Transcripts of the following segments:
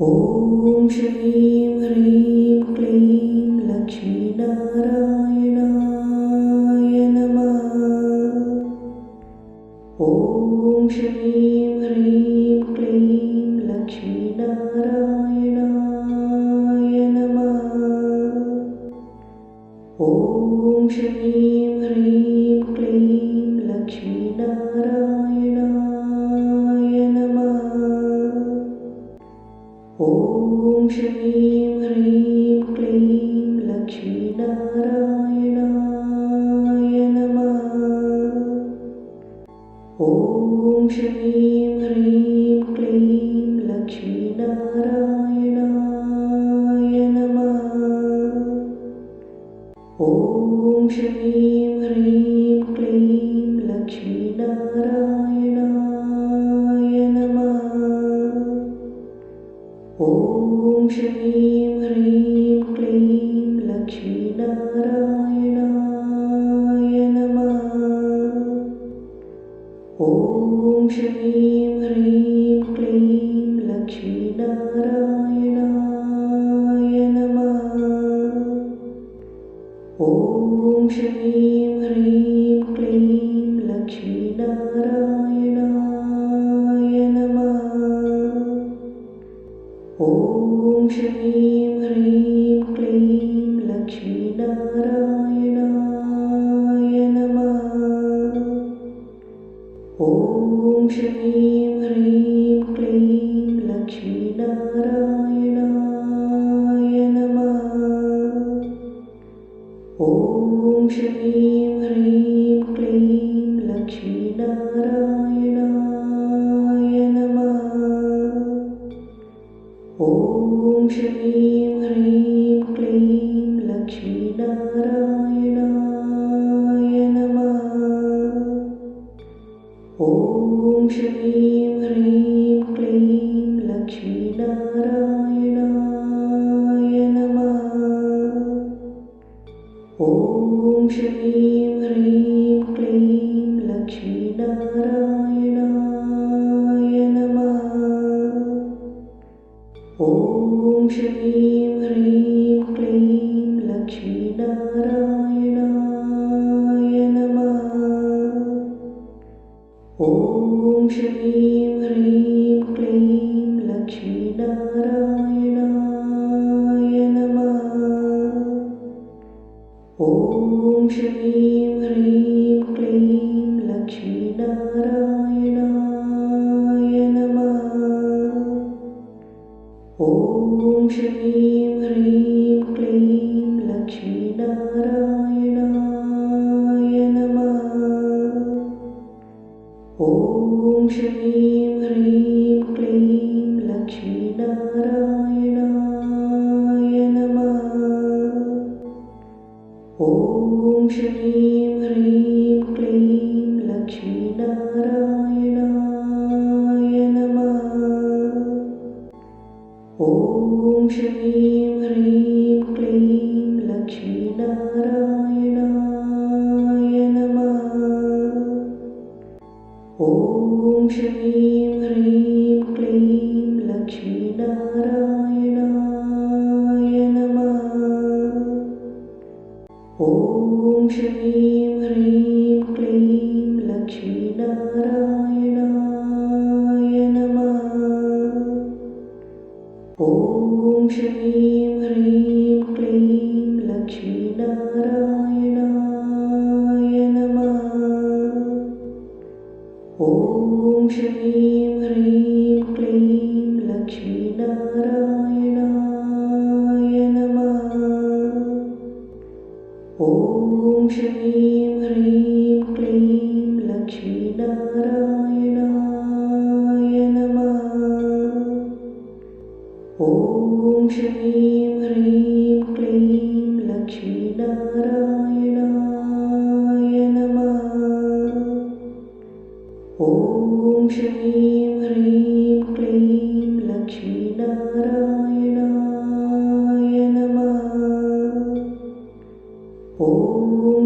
ॐ श्रीं ह्रीं क्लीं लक्ष्मीनारायणाय नमः। ॐ श्रीं ह्रीं क्लीं लक्ष्मीनारायणाय नमः। ॐ श्रीं ह्रीं क्लीं लक्ष्मीनारायणाय नमः। ॐ श्रीं ह्रीं क्लीं लक्ष्मीनारायणाय नमः। ॐ श्रीं ह्रीं क्लीं लक्ष्मीनारायणाय नमः। ॐ श्रीं ह्रीं क्लीं लक्ष्मीनारायणाय नमः। ॐ श्रीं ह्रीं क्लीं लक्ष्मीनारायणाय नमः। ॐ श्रीं ह्रीं क्लीं लक्ष्मीनारायणाय नमः। ॐ श्रीं ह्रीं क्लीं लक्ष्मीनारायणाय नमः। ॐ श्रीं ह्रीं क्लीं लक्ष्मीनारायणाय नमः। ॐ श्रीं ह्रीं क्लीं लक्ष्मीनारायणाय नमः। ॐ श्रीं ह्रीं क्लीं लक्ष्मीनारायणाय नमः। ॐ श्रीं ह्रीं क्लीं लक्ष्मीनारायणाय नमः। ॐ श्रीं ह्रीं क्लीं लक्ष्मीनारायणाय नमः। ॐ श्रीं ह्रीं क्लीं लक्ष्मीनारायणाय नमः। ॐ श्रीं ह्रीं क्लीं लक्ष्मीनारायणाय नमः। ॐ श्रीं ह्रीं क्लीं लक्ष्मीनारायणाय नमः। ॐ श्रीं ह्रीं क्लीं लक्ष्मीनारायणाय नमः। ॐ श्रीं ह्रीं क्लीं लक्ष्मीनारायणाय नमः। ॐ श्रीं ह्रीं क्लीं लक्ष्मीनारायणाय नमः। ॐ श्रीं ह्रीं क्लीं लक्ष्मीनारायणाय नमः। ॐ श्रीं ह्रीं क्लीं लक्ष्मीनारायणाय नमः। ॐ श्रीं ह्रीं क्लीं लक्ष्मीनारायणाय नमः। ॐ श्रीं ह्रीं क्लीं लक्ष्मीनारायणाय नमः। ॐ श्रीं ह्रीं क्लीं लक्ष्मीनारायणाय नमः। ॐ श्रीं ह्रीं क्लीं लक्ष्मीनारायणाय नमः। ॐ श्रीं ह्रीं क्लीं लक्ष्मीनारायणाय नमः। ॐ श्रीं ह्रीं क्लीं लक्ष्मीनारायणाय नमः। ॐ श्रीं ह्रीं क्लीं लक्ष्मीनारायणाय नमः। ॐ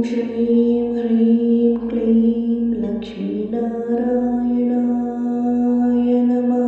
श्रीं ह्रीं क्लीं लक्ष्मीनारायणाय नमः।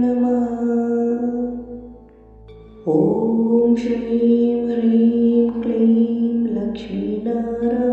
नमः ॐ श्रीं ह्रीं क्लीं लक्ष्मीनारायणाय